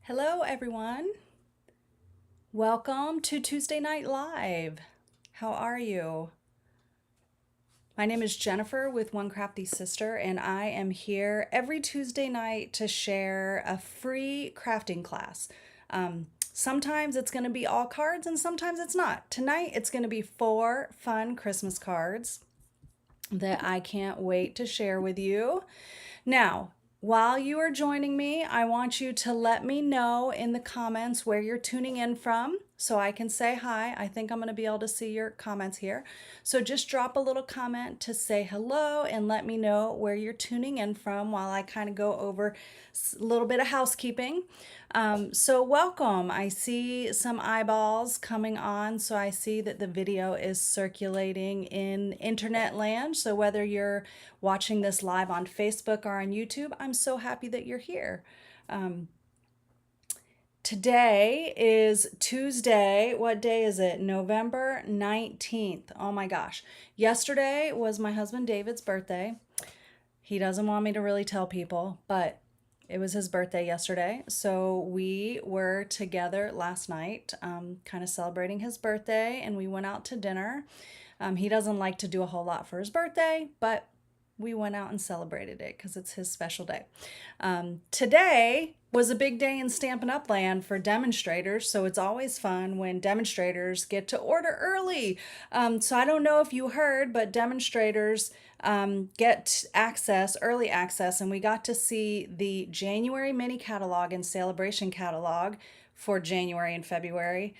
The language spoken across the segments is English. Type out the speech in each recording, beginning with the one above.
Hello, everyone. Welcome to Tuesday Night Live. How are you? My name is Jennifer with One Crafty Sister, and I am here every Tuesday night to share a free crafting class. Sometimes it's going to be all cards, and sometimes it's not. Tonight, it's going to be 4 fun Christmas cards that I can't wait to share with you. Now, while you are joining me, I want you to let me know in the comments where you're tuning in from so I can say hi. I think I'm going to be able to see your comments here. So just drop a little comment to say hello and let me know where you're tuning in from while I kind of go over a little bit of housekeeping. So welcome. I see some eyeballs coming on, so I see that the video is circulating in internet land. So whether you're watching this live on Facebook or on YouTube, I'm so happy that you're here. Today is Tuesday. What day is it? November 19th. Oh my gosh. Yesterday was my husband David's birthday. He doesn't want me to really tell people, but it was his birthday yesterday. So we were together last night, kind of celebrating his birthday, and we went out to dinner. He doesn't like to do a whole lot for his birthday, but we went out and celebrated it because it's his special day. Today was a big day in Stampin' Up! Land for demonstrators, so it's always fun when demonstrators get to order early. So I don't know if you heard, but demonstrators get access, early access, and we got to see the January mini catalog and Sale-a-Bration catalog for January and February.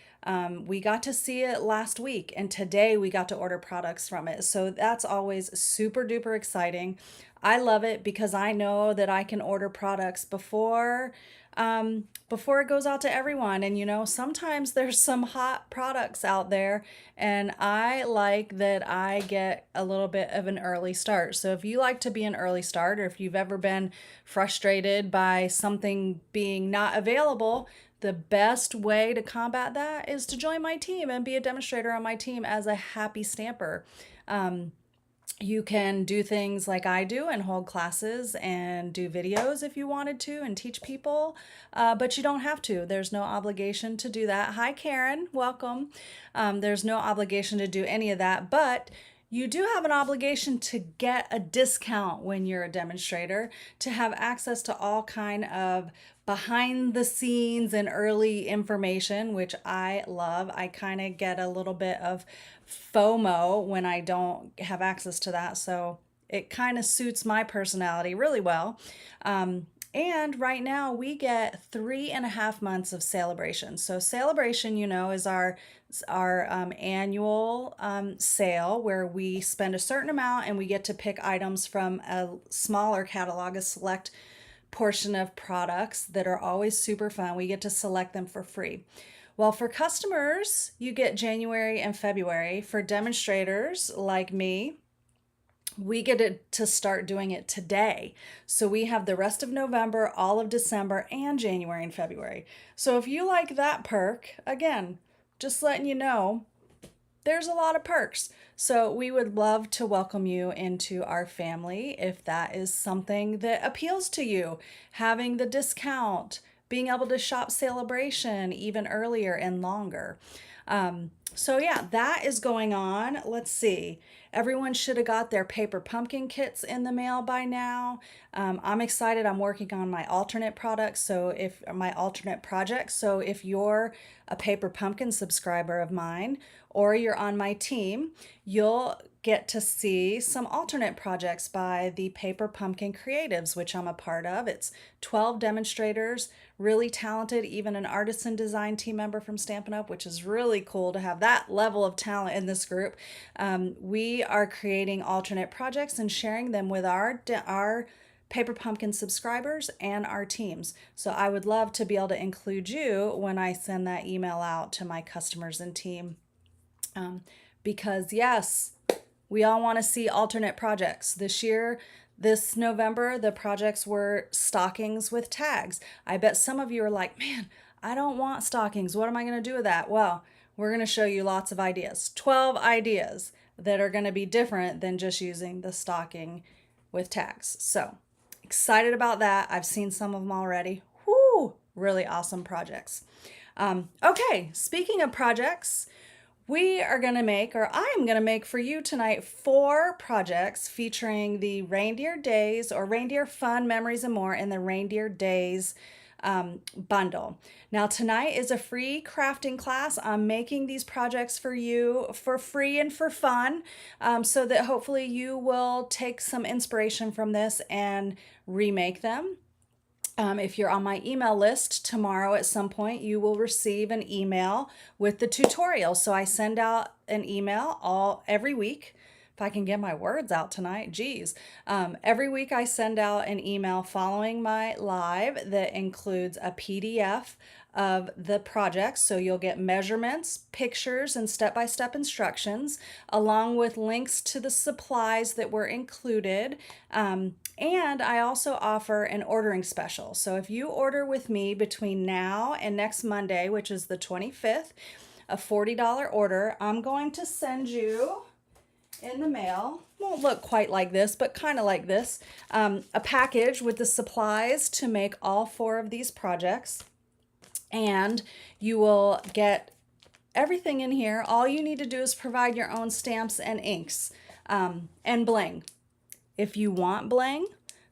We got to see it last week, and today we got to order products from it. So that's always super duper exciting. I love it because I know that I can order products before it goes out to everyone. And sometimes there's some hot products out there, and I like that I get a little bit of an early start. So if you like to be an early start, or if you've ever been frustrated by something being not available, the best way to combat that is to join my team and be a demonstrator on my team as a happy stamper. You can do things like I do and hold classes and do videos if you wanted to and teach people, but you don't have to. There's no obligation to do that. Hi, Karen. Welcome. There's no obligation to do any of that, but you do have an obligation to get a discount when you're a demonstrator, to have access to all kind of behind the scenes and early information, which I love. I kind of get a little bit of FOMO when I don't have access to that. So it kind of suits my personality really well. And right now we get 3.5 months of Sale-a-Bration. So Sale-a-Bration, is our annual sale where we spend a certain amount and we get to pick items from a smaller catalog, a select portion of products that are always super fun. We get to select them for free. Well, for customers, you get January and February. For demonstrators like me, we get to start doing it today. So we have the rest of November, all of December, and January and February. So if you like that perk, again, just letting you know, there's a lot of perks. So we would love to welcome you into our family if that is something that appeals to you. Having the discount, being able to shop Sale-a-Bration even earlier and longer. So yeah, that is going on. Let's see. Everyone should have got their paper pumpkin kits in the mail by now. I'm excited. I'm working on my alternate products. So if my alternate projects. So if you're a paper pumpkin subscriber of mine or you're on my team, you'll get to see some alternate projects by the Paper Pumpkin Creatives, which I'm a part of. It's 12 demonstrators, really talented, even an artisan design team member from Stampin' Up!, which is really cool to have that level of talent in this group. We are creating alternate projects and sharing them with our Paper Pumpkin subscribers and our teams. So I would love to be able to include you when I send that email out to my customers and team. Because yes, we all want to see alternate projects. This November, the projects were stockings with tags. I bet some of you are like, man, I don't want stockings. What am I going to do with that? Well, we're going to show you lots of ideas. 12 ideas that are going to be different than just using the stocking with tags. So excited about that. I've seen some of them already. Whoo, really awesome projects. Okay, speaking of projects, we are going to make, or I am going to make for you tonight, 4 projects featuring the Reindeer Days or Reindeer Fun Memories and More in the Reindeer Days bundle. Now tonight is a free crafting class. I'm making these projects for you for free and for fun, so that hopefully you will take some inspiration from this and remake them. If you're on my email list tomorrow at some point, you will receive an email with the tutorial. So I send out an email every week. If I can get my words out tonight, geez. Every week I send out an email following my live that includes a PDF of the project. So you'll get measurements, pictures, and step-by-step instructions, along with links to the supplies that were included. And I also offer an ordering special. So if you order with me between now and next Monday, which is the 25th, a $40 order, I'm going to send you in the mail, won't look quite like this, but kind of like this, a package with the supplies to make all 4 of these projects. And you will get everything in here. All you need to do is provide your own stamps and inks, and bling. If you want bling,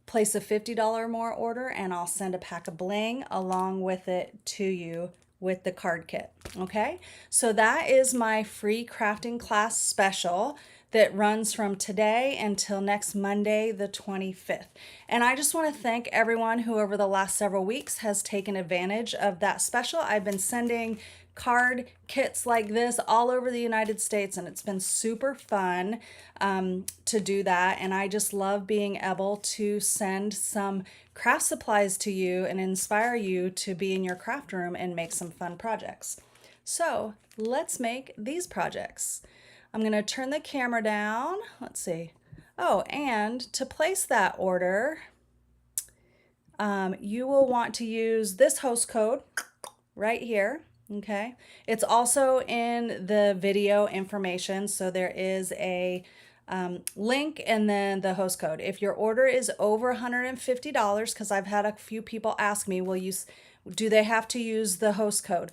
place a $50 or more order and I'll send a pack of bling along with it to you with the card kit. Okay, so that is my free crafting class special that runs from today until next Monday, the 25th. And I just want to thank everyone who over the last several weeks has taken advantage of that special. I've been sending card kits like this all over the United States, and it's been super fun to do that. And I just love being able to send some craft supplies to you and inspire you to be in your craft room and make some fun projects. So let's make these projects. I'm going to turn the camera down. Let's see. Oh, and to place that order, you will want to use this host code right here. Okay, it's also in the video information, so there is a link and then the host code. If your order is over $150, because I've had a few people ask me, do they have to use the host code?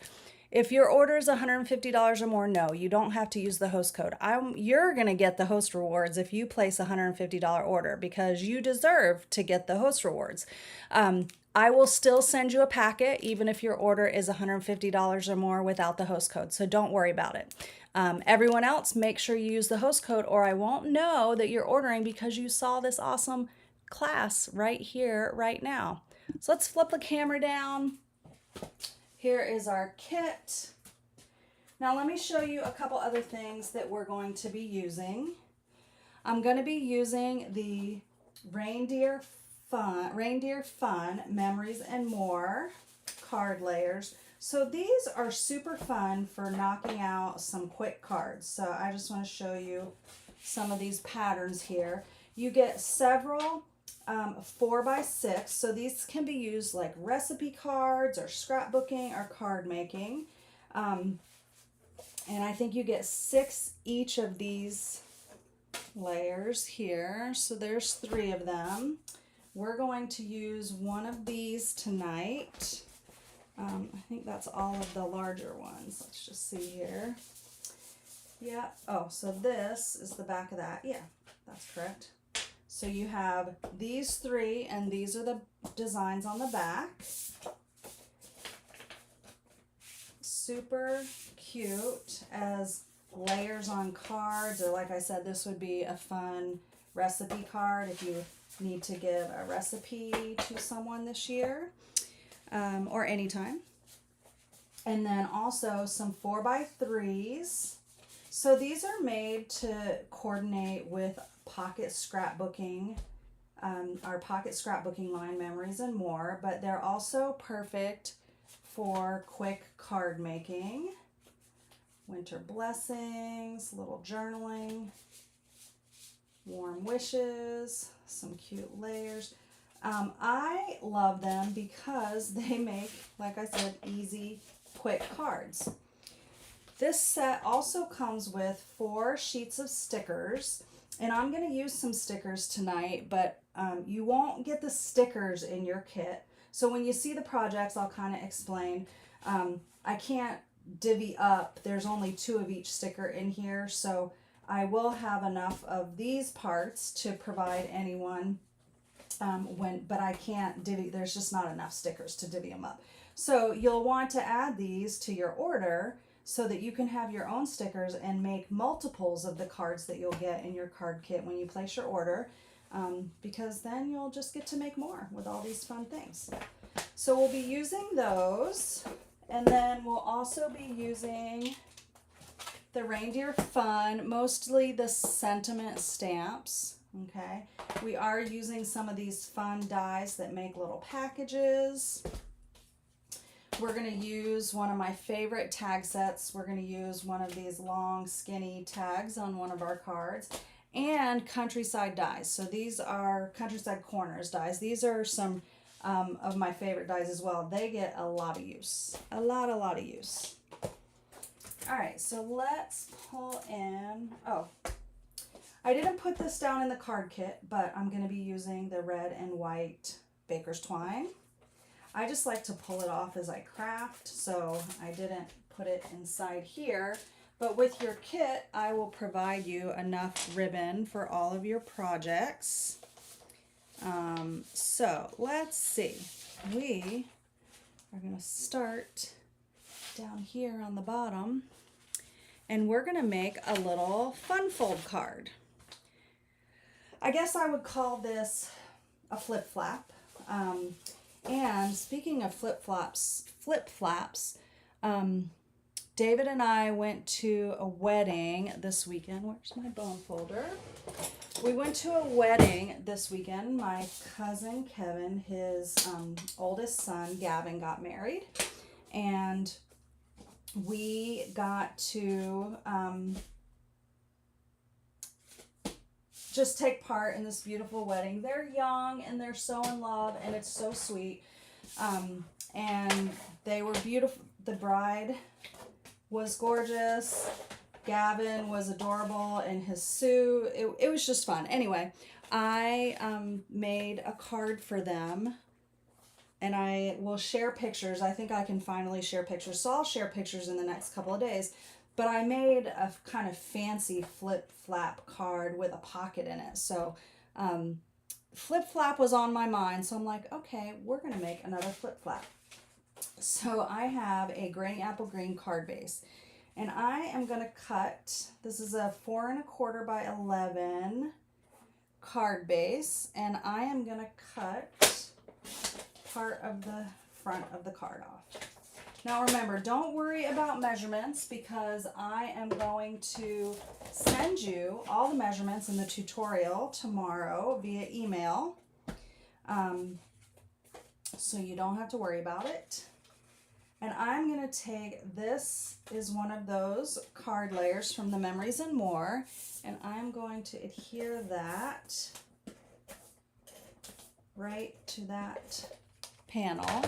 If your order is $150 or more, no, you don't have to use the host code. You're going to get the host rewards if you place a $150 order, because you deserve to get the host rewards. I will still send you a packet even if your order is $150 or more without the host code, so don't worry about it. Everyone else, make sure you use the host code or I won't know that you're ordering because you saw this awesome class right here, right now. So let's flip the camera down. Here is our kit. Now let me show you a couple other things that we're going to be using. I'm going to be using the Reindeer Fun Memories and More card layers. So these are super fun for knocking out some quick cards. So I just want to show you some of these patterns here. You get several 4x6, so these can be used like recipe cards or scrapbooking or card making. And I think you get 6 each of these layers here. So there's 3 of them. We're going to use one of these tonight. I think that's all of the larger ones. Let's just see here. Yeah. Oh, so this is the back of that. Yeah, that's correct. So you have these 3, and these are the designs on the back. Super cute as layers on cards, or like I said, this would be a fun recipe card if you need to give a recipe to someone this year, or anytime. And then also some 4x3s. So these are made to coordinate with pocket scrapbooking, our pocket scrapbooking line, Memories and More, but they're also perfect for quick card making. Winter blessings, little journaling, warm wishes, some cute layers. I love them because they make, like I said, easy, quick cards. This set also comes with 4 sheets of stickers, and I'm going to use some stickers tonight, but you won't get the stickers in your kit. So when you see the projects, I'll kind of explain. I can't divvy up. There's only 2 of each sticker in here, so I will have enough of these parts to provide anyone but I can't divvy, there's just not enough stickers to divvy them up. So you'll want to add these to your order so that you can have your own stickers and make multiples of the cards that you'll get in your card kit when you place your order, because then you'll just get to make more with all these fun things. So we'll be using those, and then we'll also be using the Reindeer Fun, mostly the sentiment stamps. Okay, we are using some of these fun dies that make little packages. We're going to use one of my favorite tag sets. We're going to use one of these long skinny tags on one of our cards, and countryside dies. So these are countryside corners dies. These are some of my favorite dies as well. They get a lot of use, a lot of use. All right, so let's pull in, oh, I didn't put this down in the card kit, but I'm going to be using the red and white baker's twine. I just like to pull it off as I craft, so I didn't put it inside here. But with your kit, I will provide you enough ribbon for all of your projects. So let's see. We are going to start down here on the bottom, and we're going to make a little fun fold card. I guess I would call this a flip flap. And speaking of flip flaps, David and I went to a wedding this weekend. Where's my bone folder? We went to a wedding this weekend. My cousin Kevin, his oldest son Gavin, got married, and we got to just take part in this beautiful wedding. They're young and they're so in love, and it's so sweet. And they were beautiful. The bride was gorgeous. Gavin was adorable in his suit. It was just fun. Anyway, I made a card for them, and I will share pictures. I think I can finally share pictures. So I'll share pictures in the next couple of days. But I made a kind of fancy flip flap card with a pocket in it. So flip flap was on my mind. So I'm like, okay, we're going to make another flip flap. So I have a Granny Apple Green card base. And I am going to cut, this is a 4 1/4 by 11 card base. And I am going to cut part of the front of the card off. Now remember, don't worry about measurements, because I am going to send you all the measurements in the tutorial tomorrow via email. So you don't have to worry about it. And I'm going to take, this is one of those card layers from the Memories and More, and I'm going to adhere that right to that panel.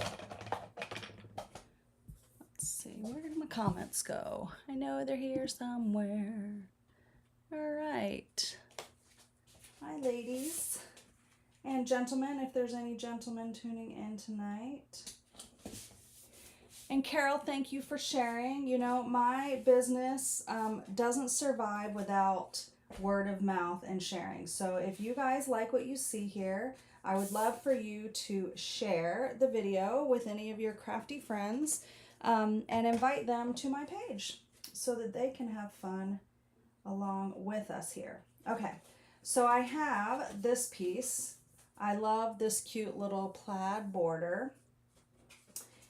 Where did my comments go? I know they're here somewhere. All right. Hi, ladies and gentlemen, if there's any gentlemen tuning in tonight. And Carol, thank you for sharing. You know, my business doesn't survive without word of mouth and sharing. So if you guys like what you see here, I would love for you to share the video with any of your crafty friends. And invite them to my page so that they can have fun along with us here. Okay, so I have this piece. I love this cute little plaid border.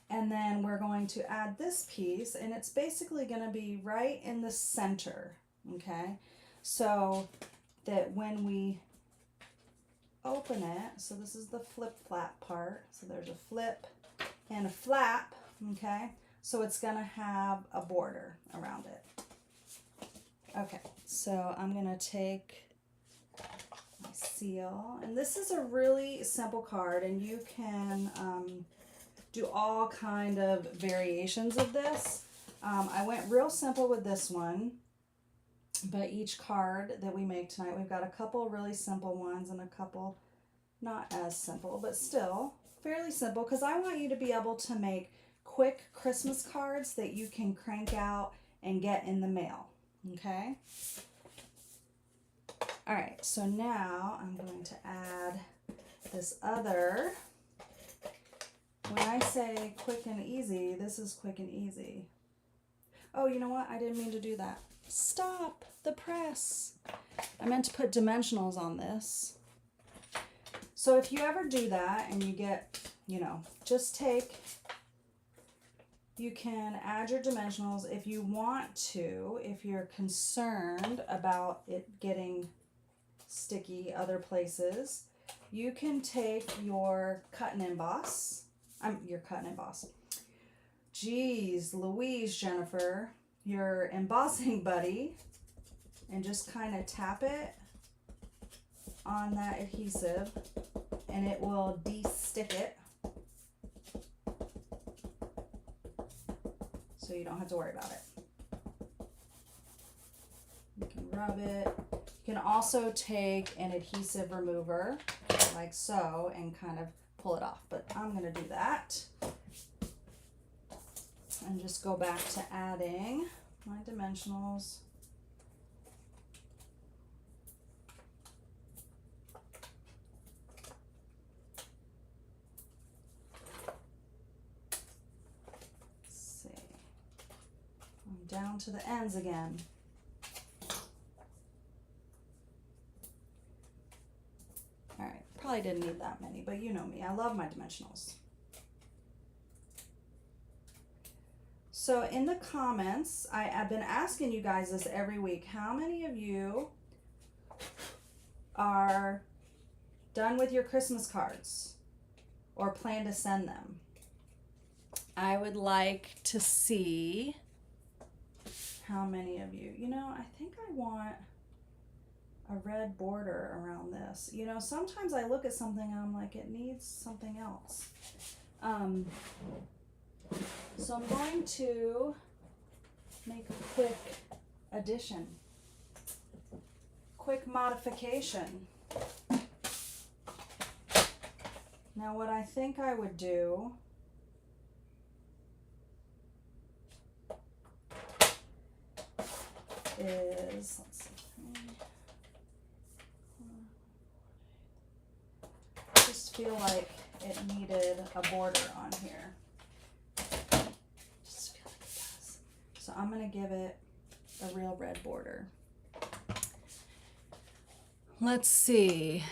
And then we're going to add this piece, and it's basically going to be right in the center, okay? So that when we open it, so this is the flip flap part. So there's a flip and a flap, okay? So it's going to have a border around it. Okay, so I'm going to take my seal. And this is a really simple card, and you can do all kind of variations of this. I went real simple with this one, but each card that we make tonight, we've got a couple really simple ones and a couple Not as simple, but still fairly simple, because I want you to be able to make quick Christmas cards that you can crank out and get in the mail. Okay? All right, so now I'm going to add this other. When I say quick and easy, this is quick and easy. Oh, you know what? I didn't mean to do that. Stop the press. I meant to put dimensionals on this. So if you ever do that and you get, you know, just take, you can add your dimensionals if you want to, if you're concerned about it getting sticky other places. You can take your cut and emboss. Your cut and emboss. Geez, Louise, Jennifer, your embossing buddy, and just kind of tap it on that adhesive and it will de-stick it. So you don't have to worry about it. You can rub it. You can also take an adhesive remover like so and kind of pull it off, but I'm going to do that and just go back to adding my dimensionals. Let's see, I'm down to the ends again. All right, probably didn't need that many, but you know me, I love my dimensionals. So in the comments, I've been asking you guys this every week. How many of you are done with your Christmas cards or plan to send them? I would like to see how many of you. You know, I think I want a red border around this. You know, sometimes I look at something and I'm like, it needs something else. So I'm going to make a quick addition, quick modification. Now what I think I would do is, let's see, I just feel like it needed a border on here. Just feel like it does. So I'm going to give it a real red border. Let's see.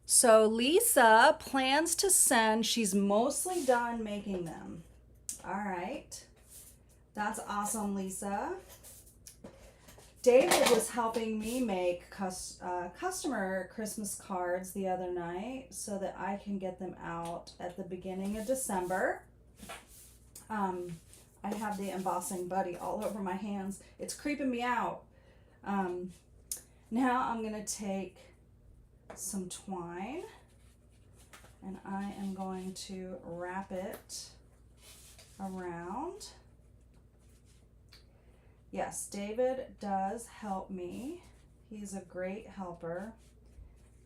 So Lisa plans to send, she's mostly done making them. All right. That's awesome, Lisa. David was helping me make customer Christmas cards the other night so that I can get them out at the beginning of December. I have the embossing buddy all over my hands. It's creeping me out. Now I'm going to take some twine and I am going to wrap it around. Yes, David does help me. He's a great helper.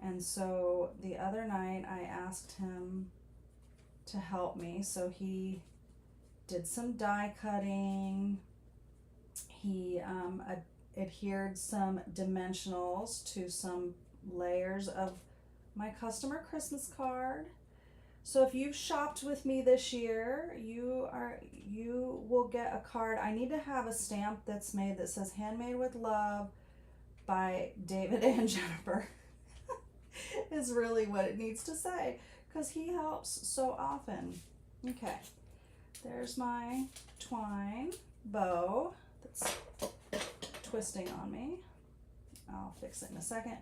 And so the other night I asked him to help me. So he did some die cutting. He adhered some dimensionals to some layers of my customer Christmas card. So if you've shopped with me this year, you will get a card. I need to have a stamp that's made that says handmade with love by David and Jennifer. Is really what it needs to say, because he helps so often. Okay, there's my twine bow that's twisting on me. I'll fix it in a second.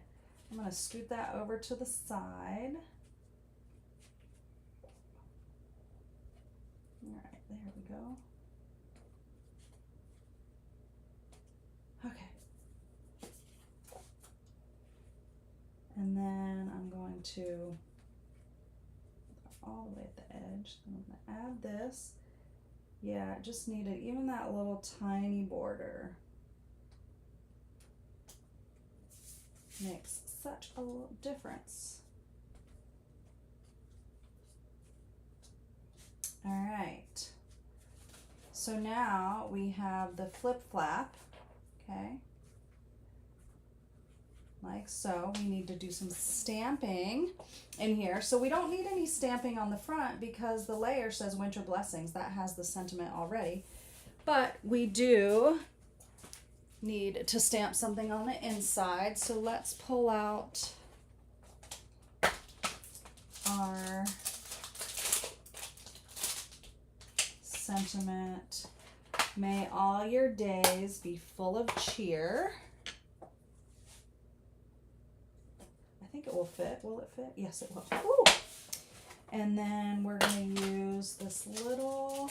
I'm going to scoot that over to the side. All right, there we go. Okay. And then I'm going to all the way at the edge. Then I'm going to add this. Yeah, it just needed even that little tiny border. Makes such a difference. All right. So now we have the flip flap, okay? Like so. We need to do some stamping in here. So we don't need any stamping on the front because the layer says Winter Blessings. That has the sentiment already. But we do need to stamp something on the inside. So let's pull out our sentiment. May all your days be full of cheer. I think it will fit. Will it fit? Yes, it will. Woo! And then we're going to use this little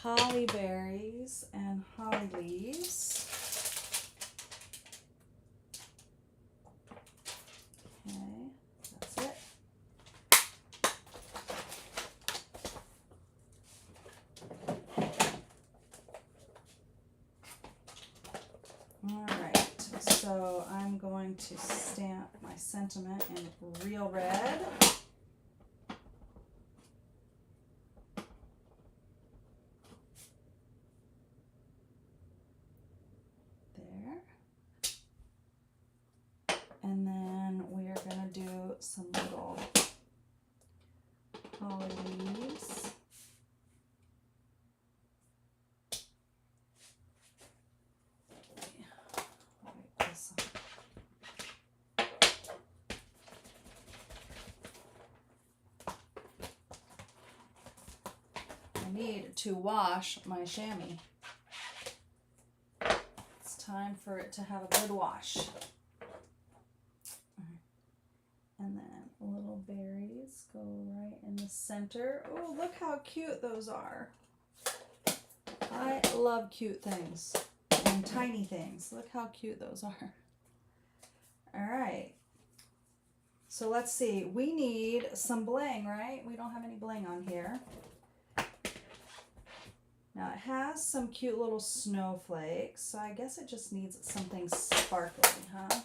holly berries and holly leaves. Okay, that's it. All right, so I'm going to stamp my sentiment in real red. And then we are going to do some little holly leaves. Write this on. I need to wash my chamois. It's time for it to have a good wash. And then little berries go right in the center. Oh, look how cute those are. I love cute things and tiny things. Look how cute those are. All right. So let's see. We need some bling, right? We don't have any bling on here. Now it has some cute little snowflakes, so I guess it just needs something sparkly, huh?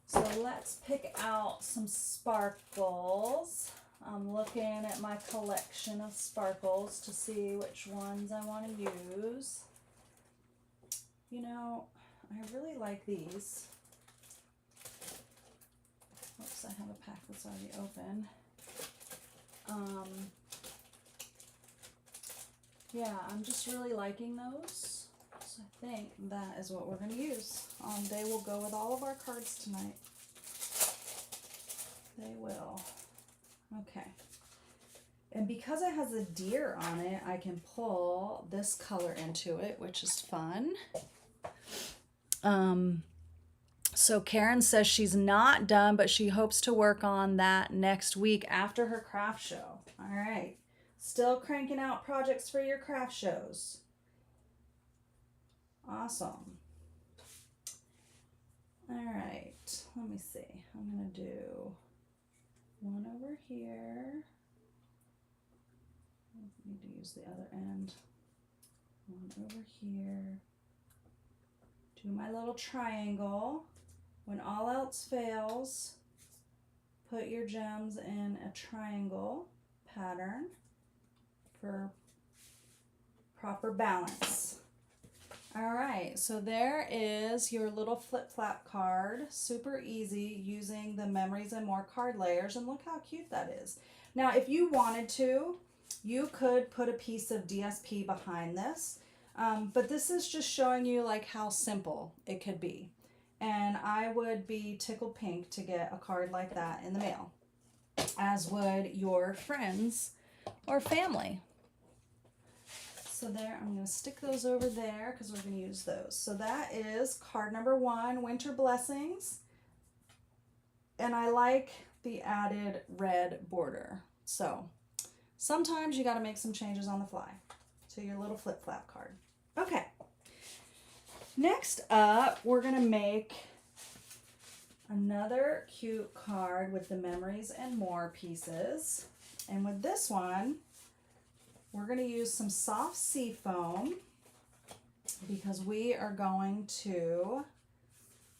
So let's pick out some sparkles. I'm looking at my collection of sparkles to see which ones I want to use. You know, I really like these. Oops, I have a pack that's already open. Yeah, I'm just really liking those. So I think that is what we're going to use. They will go with all of our cards tonight. They will. Okay. And because it has a deer on it, I can pull this color into it, which is fun. So Karen says she's not done, but she hopes to work on that next week after her craft show. All right. Still cranking out projects for your craft shows. Awesome. All right. Let me see. I'm going to do one over here. I need to use the other end. One over here. Do my little triangle. When all else fails, put your gems in a triangle pattern for proper balance. All right, so there is your little flip-flap card. Super easy using the Memories and More card layers, and look how cute that is. Now, if you wanted to, you could put a piece of DSP behind this, but this is just showing you like how simple it could be. And I would be tickled pink to get a card like that in the mail, as would your friends or family. So there, I'm going to stick those over there because we're going to use those. So that is card number 1, Winter Blessings. And I like the added red border. So sometimes you got to make some changes on the fly to your little flip-flap card. Okay. Next up, we're going to make another cute card with the Memories and More pieces. And with this one, we're going to use some soft sea foam because we are going to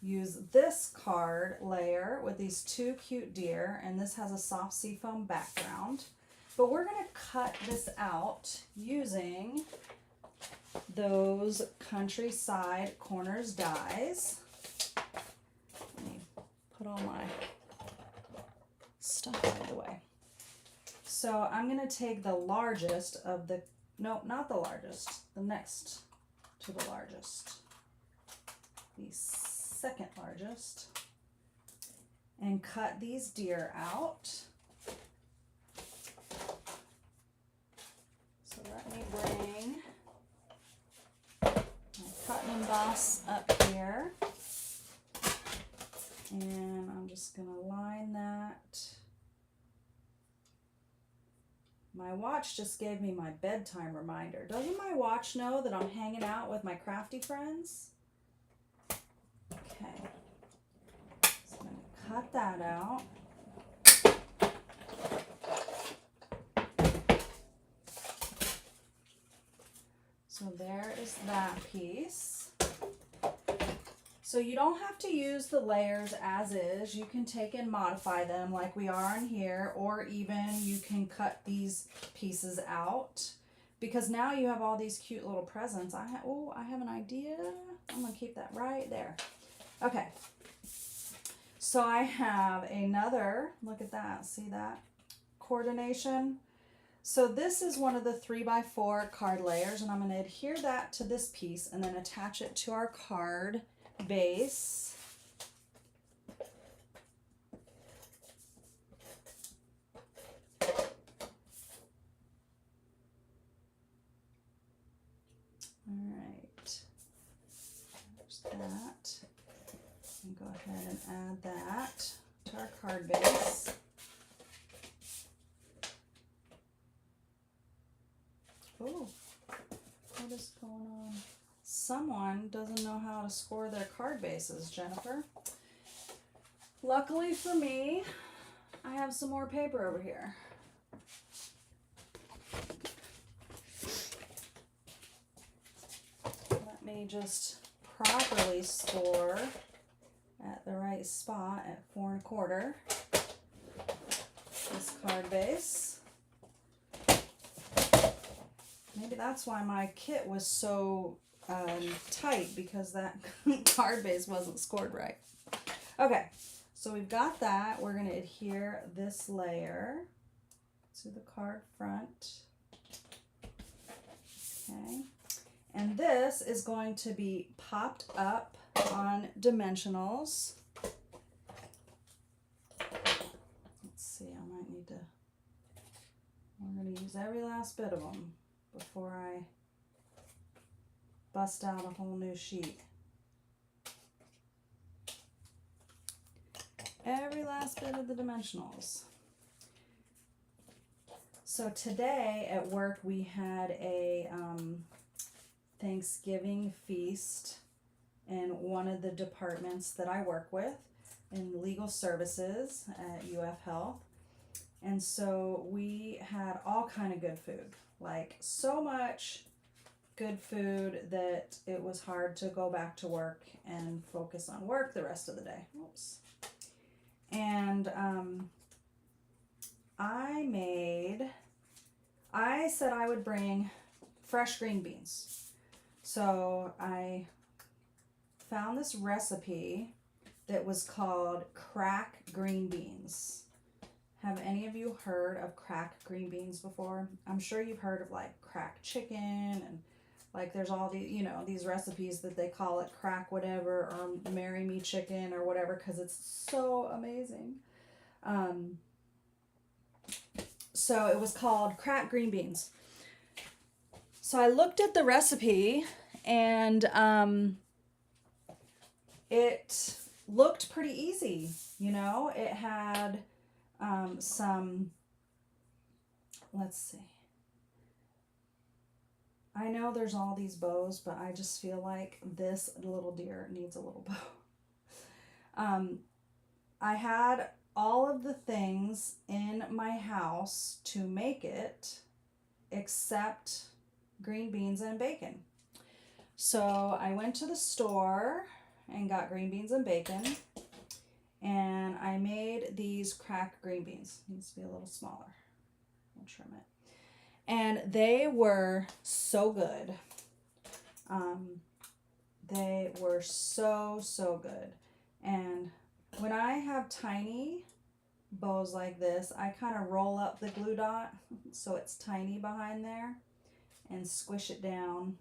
use this card layer with these two cute deer, and this has a soft seafoam background. But we're going to cut this out using those Countryside Corners dies. Let me put all my stuff out of the way. So I'm going to take the largest of the, no, not the largest, the next to the largest, the second largest, and cut these deer out. So let me bring my cut and emboss up here, and I'm just going to line that. My watch just gave me my bedtime reminder. Doesn't my watch know that I'm hanging out with my crafty friends? Okay. So I'm going to cut that out. So there is that piece. So you don't have to use the layers as is. You can take and modify them like we are in here, or even you can cut these pieces out, because now you have all these cute little presents. I have an idea. I'm gonna keep that right there. Okay. So I have another, look at that, see that coordination? So this is one of the 3x4 card layers, and I'm gonna adhere that to this piece and then attach it to our card base. All right, there's that. And go ahead and add that to our card base. Oh, what is going on? Someone doesn't know how to score their card bases, Jennifer. Luckily for me, I have some more paper over here. Let me just properly score at the right spot at 4 1/4 this card base. Maybe that's why my kit was so tight, because that card base wasn't scored right. Okay, so we've got that. We're going to adhere this layer to the card front. Okay, and this is going to be popped up on dimensionals. Let's see, I might need to, we're going to use every last bit of them before I bust out a whole new sheet. Every last bit of the dimensionals. So today at work we had a Thanksgiving feast in one of the departments that I work with in legal services at UF Health. And so we had all kind of good food, like so much good food that it was hard to go back to work and focus on work the rest of the day. Oops. And I said I would bring fresh green beans. So I found this recipe that was called crack green beans. Have any of you heard of crack green beans before? I'm sure you've heard of like crack chicken, and like there's all these, you know, these recipes that they call it crack whatever or marry me chicken or whatever, because it's so amazing. So it was called crack green beans. So I looked at the recipe, and it looked pretty easy. You know, it had some, let's see. I know there's all these bows, but I just feel like this little deer needs a little bow. I had all of the things in my house to make it except green beans and bacon. So I went to the store and got green beans and bacon, and I made these cracked green beans. It needs to be a little smaller. I'll trim it. And they were so good. They were so good. And when I have tiny bows like this, I kind of roll up the glue dot so it's tiny behind there and squish it down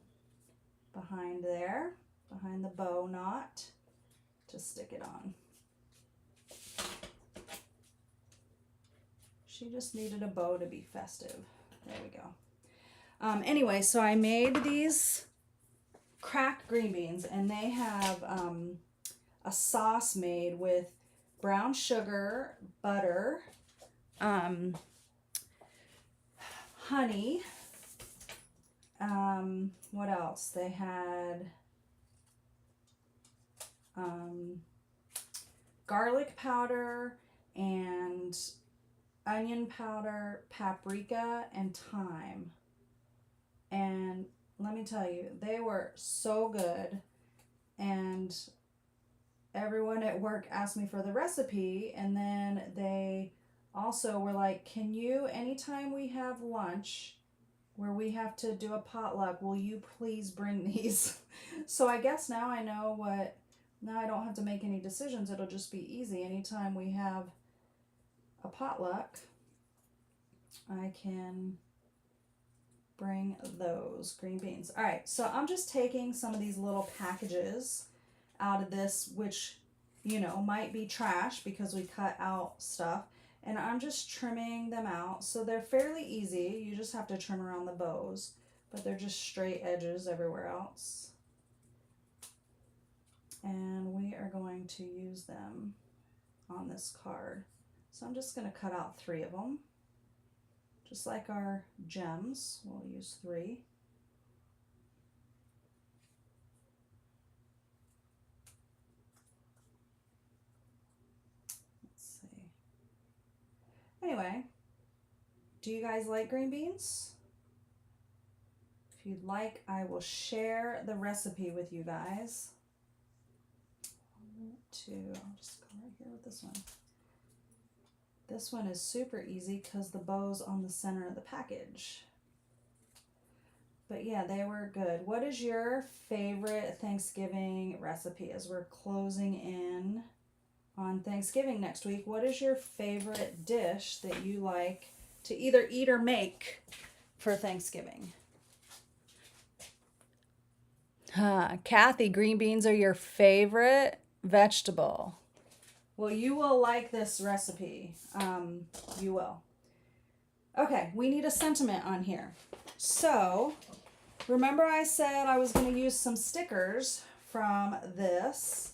behind there, behind the bow knot, to stick it on. She just needed a bow to be festive. There we go. Anyway, so I made these cracked green beans, and they have a sauce made with brown sugar, butter, honey. What else? They had garlic powder and onion powder, paprika, and thyme. And let me tell you, they were so good. And everyone at work asked me for the recipe, and then they also were like, can you, anytime we have lunch where we have to do a potluck, will you please bring these? So I guess now I know what, now I don't have to make any decisions. It'll just be easy. Anytime we have a potluck, I can bring those green beans. All right, so I'm just taking some of these little packages out of this, which, you know, might be trash because we cut out stuff, and I'm just trimming them out. So they're fairly easy. You just have to trim around the bows, but they're just straight edges everywhere else. And we are going to use them on this card. So I'm just going to cut out 3 of them. Just like our gems, we'll use 3. Let's see. Anyway, do you guys like green beans? If you'd like, I will share the recipe with you guys. I'll just go right here with this one. This one is super easy because the bow's on the center of the package. But yeah, they were good. What is your favorite Thanksgiving recipe? As we're closing in on Thanksgiving next week, what is your favorite dish that you like to either eat or make for Thanksgiving? Kathy, green beans are your favorite vegetable. Well, you will like this recipe. You will. Okay, we need a sentiment on here. So, remember I said I was going to use some stickers from this.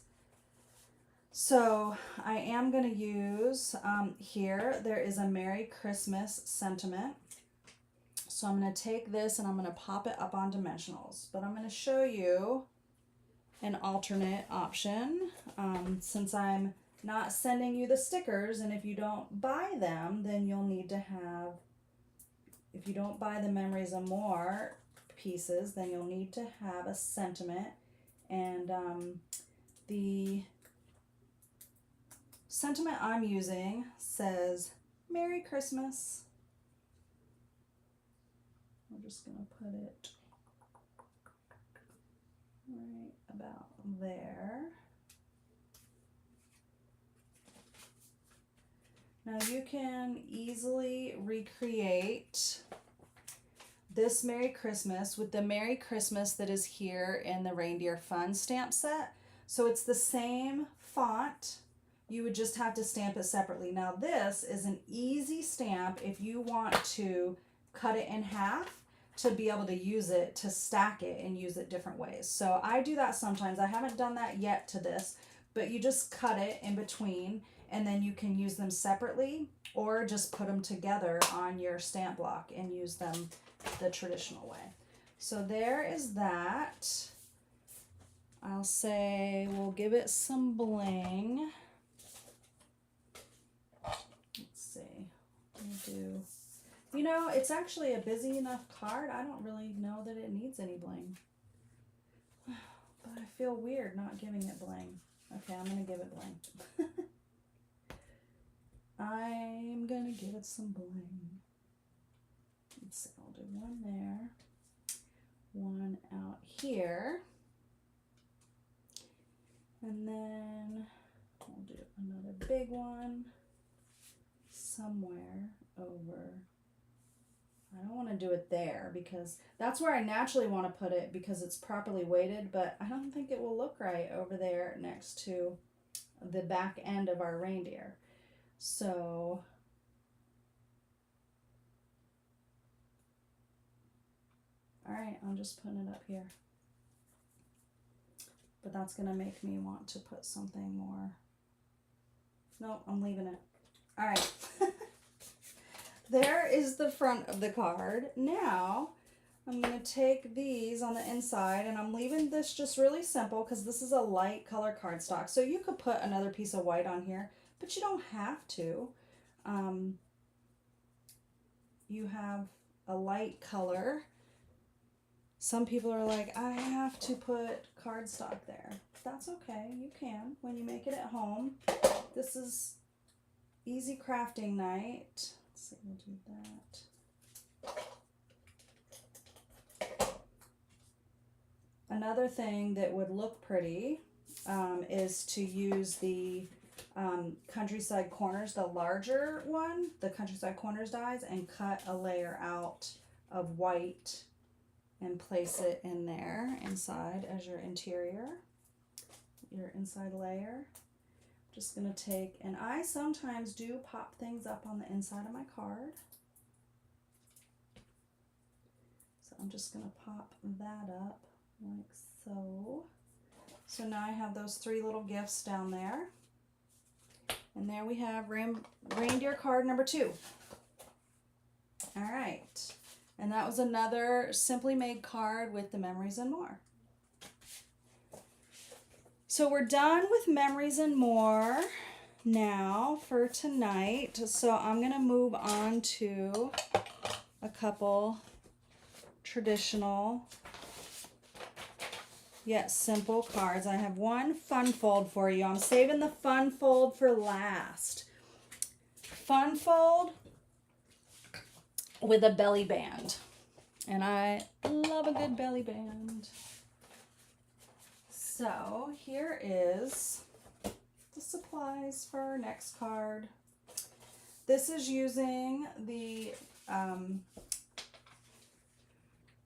So, I am going to use, here, there is a Merry Christmas sentiment. So, I'm going to take this and I'm going to pop it up on dimensionals. But I'm going to show you an alternate option, since I'm not sending you the stickers, and if you don't buy them, then you'll need to have, if you don't buy the Memories More pieces, then you'll need to have a sentiment. And the sentiment I'm using says Merry Christmas. I'm just going to put it right about there. Now you can easily recreate this Merry Christmas with the Merry Christmas that is here in the Reindeer Fun stamp set. So it's the same font. You would just have to stamp it separately. Now this is an easy stamp if you want to cut it in half to be able to use it, to stack it and use it different ways. So I do that sometimes. I haven't done that yet to this, but you just cut it in between, and then you can use them separately or just put them together on your stamp block and use them the traditional way. So there is that. I'll say we'll give it some bling. Let's see. We'll do, you know, it's actually a busy enough card. I don't really know that it needs any bling. feel weird not giving it bling. Okay, I'm going to give it bling. I'm going to give it some bling. Let's see, I'll do one there, one out here, and then we'll do another big one somewhere over. I don't want to do it there because that's where I naturally want to put it because it's properly weighted, but I don't think it will look right over there next to the back end of our reindeer. So all right, I'm just putting it up here. But that's going to make me want to put something more. No, I'm leaving it. All right. There is the front of the card. Now, I'm going to take these on the inside, and I'm leaving this just really simple because this is a light color cardstock. So you could put another piece of white on here, but you don't have to. You have a light color. Some people are like, I have to put cardstock there. That's okay. You can when you make it at home. This is easy crafting night. Let's see, we'll do that. Another thing that would look pretty is to use the Countryside Corners, the larger one, the Countryside Corners dies, and cut a layer out of white and place it in there inside as your interior, your inside layer. Just gonna take, and I sometimes do pop things up on the inside of my card. So I'm just gonna pop that up like so. So now I have those 3 little gifts down there. And there we have reindeer card number 2. All right. And that was another Simply Made card with the Memories and More. So we're done with Memories and More now for tonight. So I'm going to move on to a couple traditional yet simple cards. I have one fun fold for you. I'm saving the fun fold for last. Fun fold with a belly band. And I love a good belly band. So here is the supplies for our next card. This is using the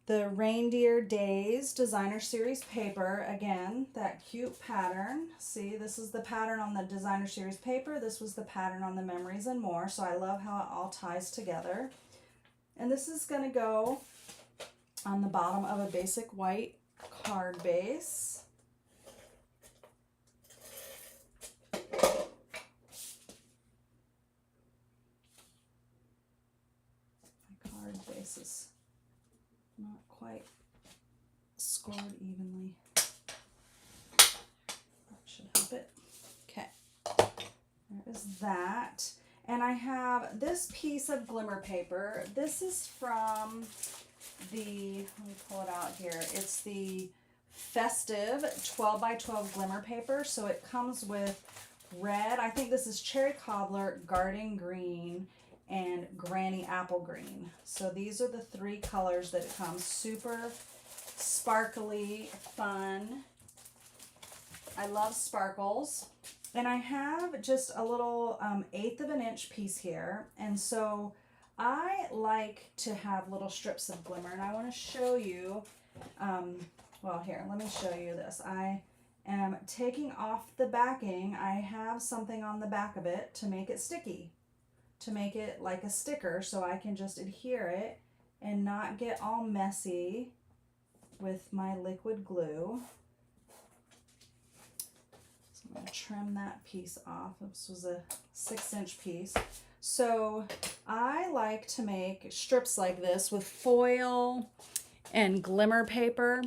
Reindeer Days Designer Series paper. Again, that cute pattern. See, this is the pattern on the Designer Series paper. This was the pattern on the Memories and More. So I love how it all ties together. And this is going to go on the bottom of a basic white card base. My card base is not quite scored evenly. That should help it. Okay, there is that. And I have this piece of glimmer paper. This is from the, let me pull it out here. It's the Festive 12 by 12 glimmer paper. So it comes with red, I think this is Cherry Cobbler, Garden Green, and Granny Apple Green. So these are the 3 colors that it comes. Super sparkly, fun. I love sparkles. And I have just a little 1/8 of an inch piece here. And so I like to have little strips of glimmer. And I want to show you, well here, let me show you this. I am taking off the backing. I have something on the back of it to make it sticky, to make it like a sticker so I can just adhere it and not get all messy with my liquid glue. So I'm going to trim that piece off. This was a 6-inch piece. So I like to make strips like this with foil and glimmer paper.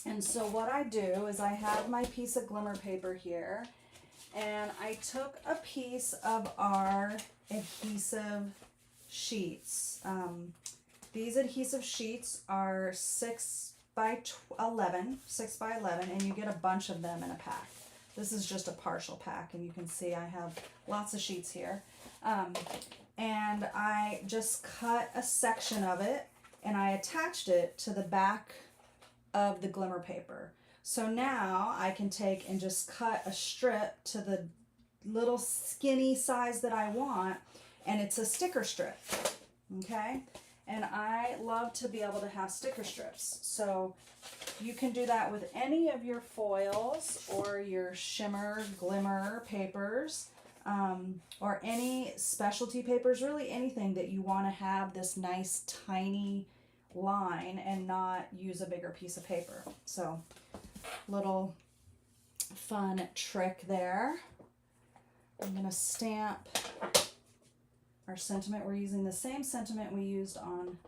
And so what I do is I have my piece of glimmer paper here, and I took a piece of our adhesive sheets. These adhesive sheets are 6 by 11, 6 by 11, and you get a bunch of them in a pack. This is just a partial pack, and you can see I have lots of sheets here. And I just cut a section of it, and I attached it to the back of the glimmer paper. So now I can take and just cut a strip to the little skinny size that I want, and it's a sticker strip, okay? And I love to be able to have sticker strips. So you can do that with any of your foils or your shimmer, glimmer papers, or any specialty papers, really anything that you want to have this nice tiny line and not use a bigger piece of paper. So little fun trick there. I'm going to stamp our sentiment. We're using the same sentiment we used on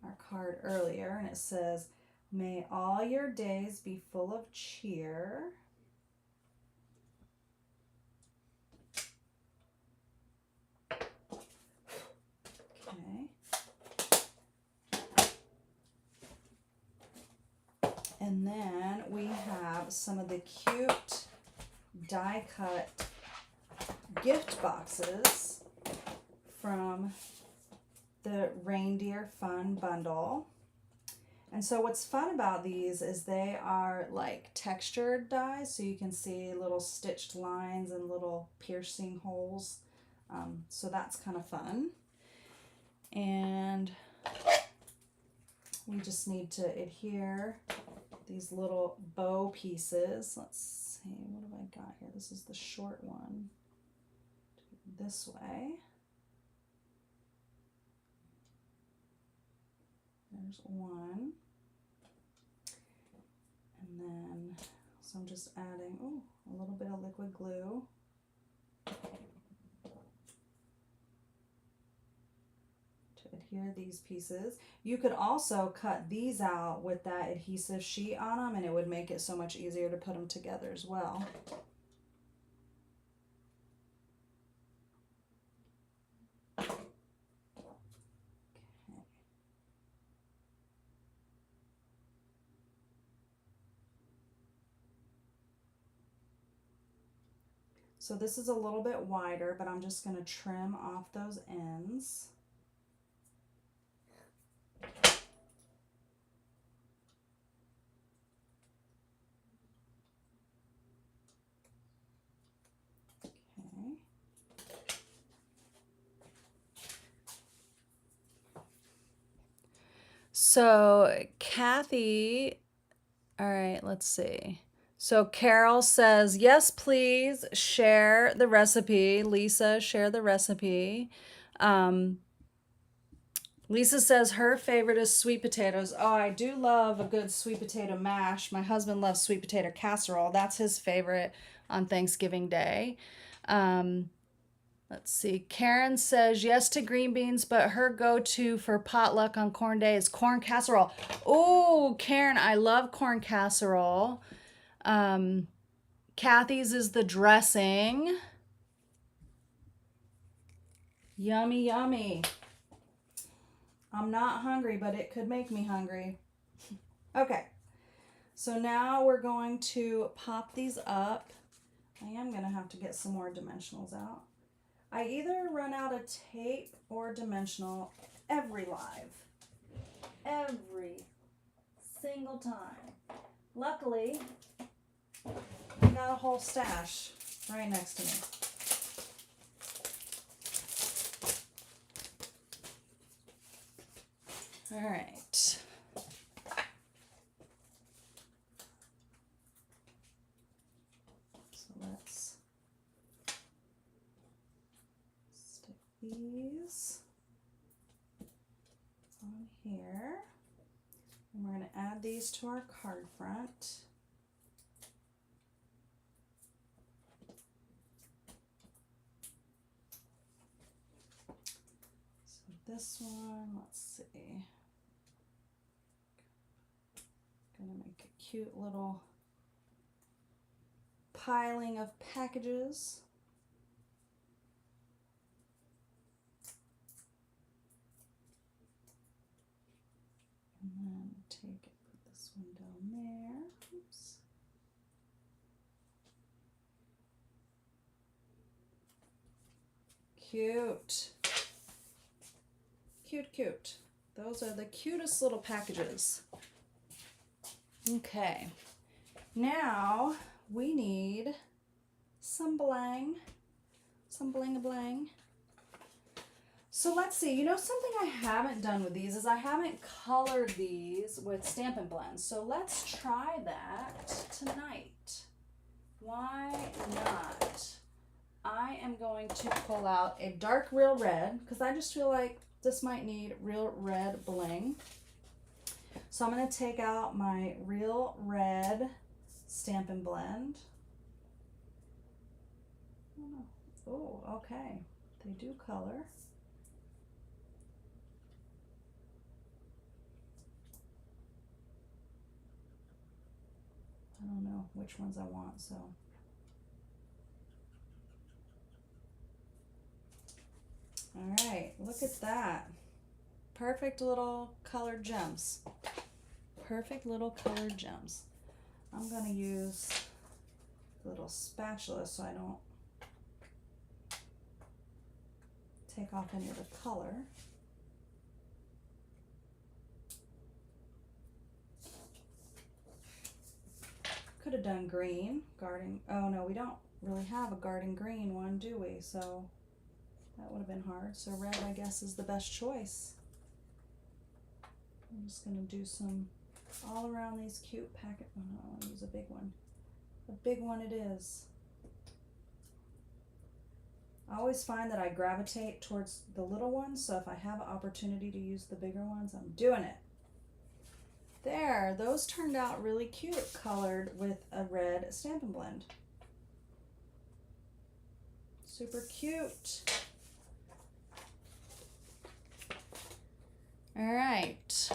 our card earlier, and it says, "May all your days be full of cheer." Okay. And then we have some of the cute die cut gift boxes from the Reindeer Fun bundle. And so what's fun about these is they are like textured dies, so you can see little stitched lines and little piercing holes. So that's kind of fun. And we just need to adhere these little bow pieces. Let's see, what have I got here? This is the short one. This way. There's one. And then, so I'm just adding, a little bit of liquid glue. To adhere these pieces. You could also cut these out with that adhesive sheet on them, and it would make it so much easier to put them together as well. So this is a little bit wider, but I'm just going to trim off those ends. Okay. So Kathy, all right, let's see. So Carol says, yes, please share the recipe. Lisa, share the recipe. Lisa says her favorite is sweet potatoes. Oh, I do love a good sweet potato mash. My husband loves sweet potato casserole. That's his favorite on Thanksgiving Day. Let's see. Karen says yes to green beans, but her go-to for potluck on corn day is corn casserole. Oh, Karen, I love corn casserole. Kathy's is the dressing. Yummy, yummy. I'm not hungry, but it could make me hungry. Okay, so now we're going to pop these up. I am going to have to get some more dimensionals out. I either run out of tape or dimensional every single time. Luckily, I got a whole stash right next to me. All right. So let's stick these on here. And we're going to add these to our card front. This one, let's see. Gonna make a cute little piling of packages. And then take it, put this one Cute. Cute, cute. Those are the cutest little packages. Okay. Now we need some bling. Some bling-a-bling. So let's see, you know, something I haven't done with these is I haven't colored these with Stampin' Blends. So let's try that tonight. Why not? I am going to pull out a dark real red because I just feel like this might need real red bling. So I'm going to take out my real red Stampin' Blend. Oh, okay. They do color. I don't know which ones I want, so. All right, look at that. Perfect little colored gems. Perfect little colored gems. I'm gonna use the little spatula so I don't take off any of the color. Could have done green, garden. Oh no, we don't really have a garden green one, do we? So that would have been hard. So red, I guess, is the best choice. I'm just gonna do some all around these cute packet. Oh no, I want to use a big one. A big one it is. I always find that I gravitate towards the little ones, so if I have an opportunity to use the bigger ones, I'm doing it. There, those turned out really cute, colored with a red Stampin' Blend. Super cute. All right.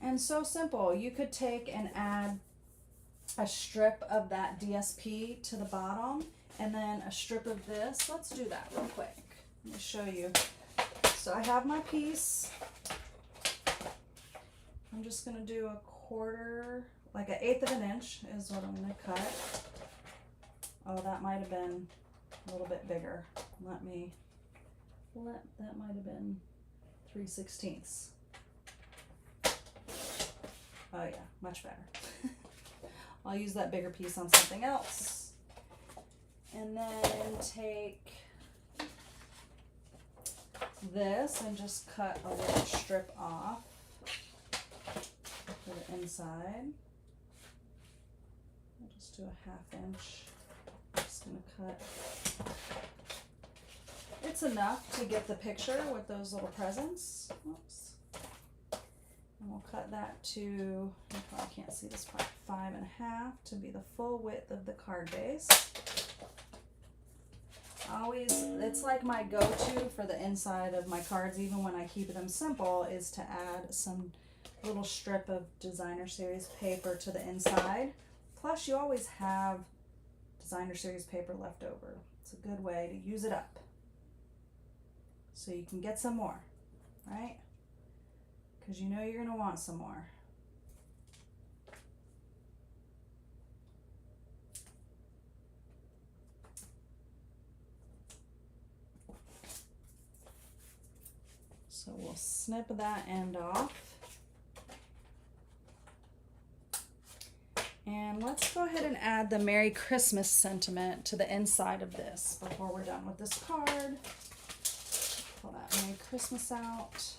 And so simple. You could take and add a strip of that DSP to the bottom and then a strip of this. Let's do that real quick. Let me show you. So I have my piece. I'm just going to do a quarter, like 1/8 of an inch is what I'm going to cut. Oh, that might have been a little bit bigger. That might have been 3/16. Oh yeah, much better. I'll use that bigger piece on something else. And then take this and just cut a little strip off for the inside. I'll just do a 1/2 inch. I'm just gonna cut. It's enough to get the picture with those little presents. Oops. And we'll cut that to, you probably can't see this part, 5.5 to be the full width of the card base. Always, it's like my go-to for the inside of my cards, even when I keep them simple, is to add some little strip of designer series paper to the inside. Plus, you always have designer series paper left over. It's a good way to use it up, so you can get some more, right? Because you know you're going to want some more. So we'll snip that end off. And let's go ahead and add the Merry Christmas sentiment to the inside of this before we're done with this card. Pull that Merry Christmas out.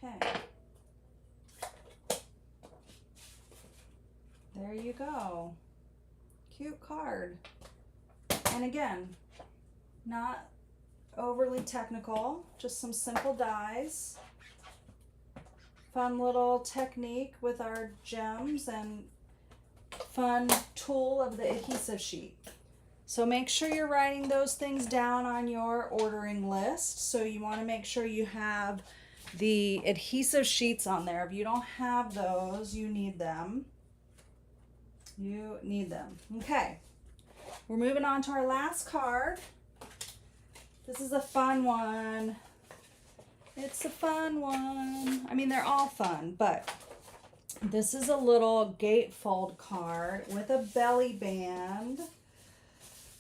Okay. There you go. Cute card. And again, not overly technical, just some simple dies. Fun little technique with our gems and fun tool of the adhesive sheet. So make sure you're writing those things down on your ordering list. So you want to make sure you have the adhesive sheets on there. If you don't have those, you need them. You need them. Okay, we're moving on to our last card. This is a fun one. It's a fun one. I mean, they're all fun, but this is a little gatefold card with a belly band,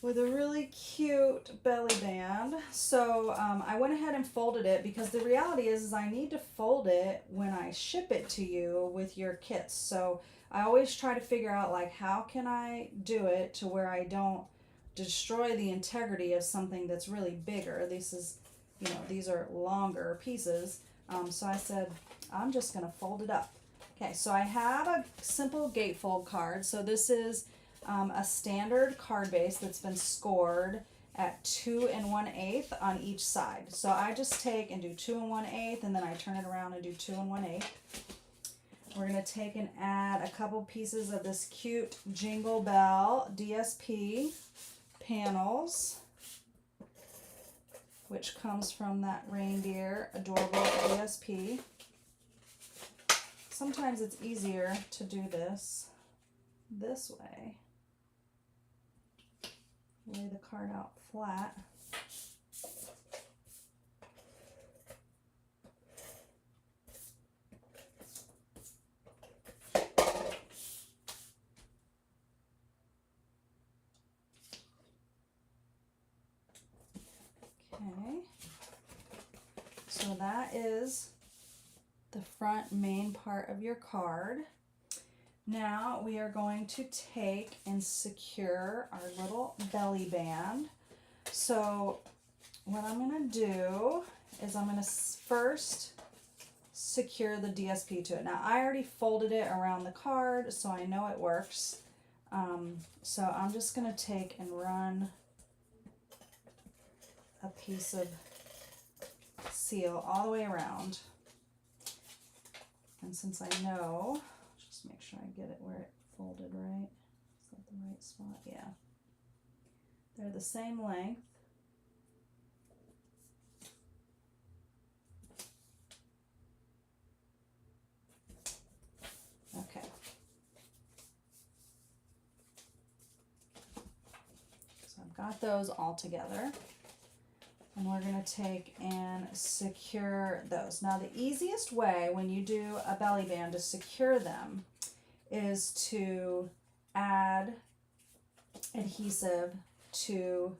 with a really cute belly band. So I went ahead and folded it because the reality is I need to fold it when I ship it to you with your kits. So I always try to figure out, like, how can I do it to where I don't destroy the integrity of something that's really bigger. This is, you know, these are longer pieces. So I said, I'm just going to fold it up. Okay, so I have a simple gatefold card. So this is a standard card base that's been scored at 2 1/8 on each side. So I just take and do 2 1/8, and then I turn it around and do 2 1/8. We're going to take and add a couple pieces of this cute Jingle Bell DSP panels, which comes from that Reindeer Adorable DSP. Sometimes it's easier to do this way. Lay the card out flat. Okay, so that is the front main part of your card. Now we are going to take and secure our little belly band. So what I'm going to do is I'm going to first secure the DSP to it. Now I already folded it around the card, so I know it works. So I'm just going to take and run a piece of seal all the way around. And since I know, just make sure I get it where it folded right. Is that the right spot? Yeah. They're the same length. Okay. So I've got those all together. And we're going to take and secure those. Now the easiest way when you do a belly band to secure them is to add adhesive to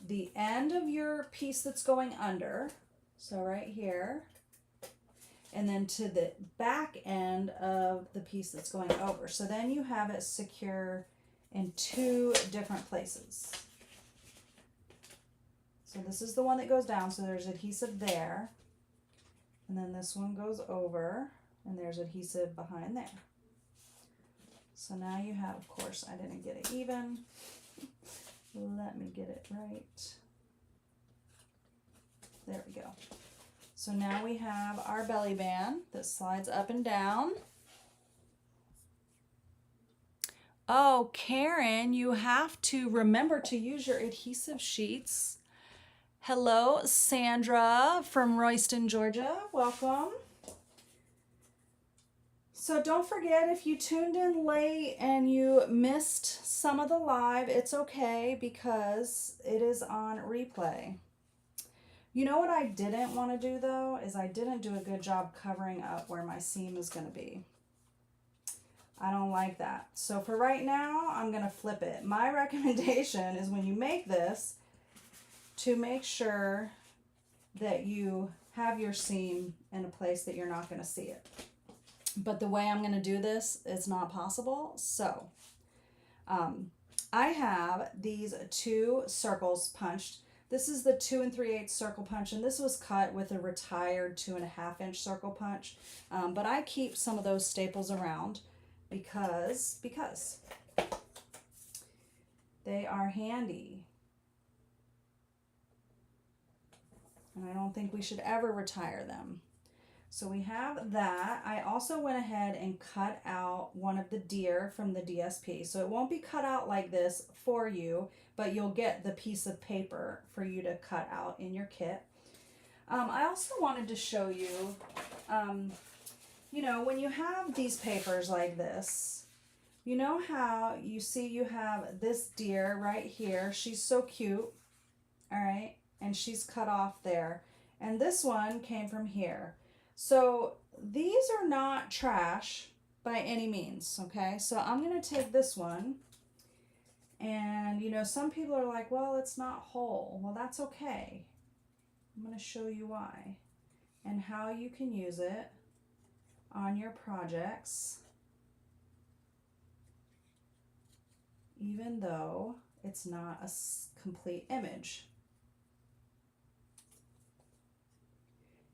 the end of your piece that's going under, so right here, and then to the back end of the piece that's going over. So then you have it secure in 2 different places. So this is the one that goes down, so there's adhesive there. And then this one goes over, and there's adhesive behind there. So now you have, of course, I didn't get it even. Let me get it right. There we go. So now we have our belly band that slides up and down. Oh, Karen, you have to remember to use your adhesive sheets. Hello, Sandra from Royston, Georgia. Welcome. So don't forget, if you tuned in late and you missed some of the live, it's okay because it is on replay. You know what I didn't want to do though, is I didn't do a good job covering up where my seam is going to be. I don't like that. So for right now, I'm going to flip it. My recommendation is when you make this, to make sure that you have your seam in a place that you're not going to see it. But the way I'm going to do this, it's not possible. So I have these 2 circles punched. This is the 2 3/8 circle punch, and this was cut with a retired 2.5 inch circle punch. But I keep some of those staples around because they are handy. And I don't think we should ever retire them. So we have that. I also went ahead and cut out one of the deer from the DSP. So it won't be cut out like this for you, but you'll get the piece of paper for you to cut out in your kit. I also wanted to show you, you know, when you have these papers like this, you know how you see you have this deer right here. She's so cute. All right. and she's cut off there. And this one came from here. So these are not trash by any means, okay? So I'm gonna take this one, and you know, some people are like, well, it's not whole. Well, that's okay. I'm gonna show you why and how you can use it on your projects, even though it's not a complete image.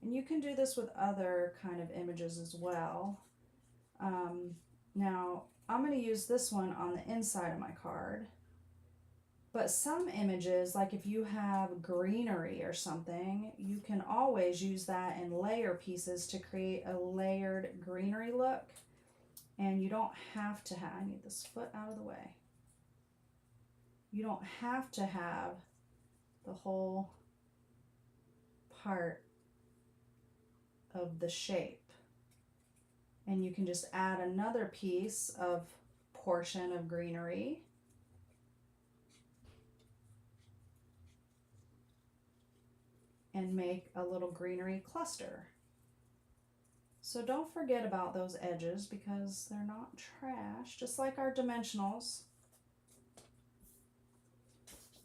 And you can do this with other kind of images as well. Now, I'm going to use this one on the inside of my card. But some images, like if you have greenery or something, you can always use that in layer pieces to create a layered greenery look. And you don't have to have, I need this foot out of the way. You don't have to have the whole part of the shape. And you can just add another piece of portion of greenery. And make a little greenery cluster. So don't forget about those edges because they're not trash, just like our dimensionals.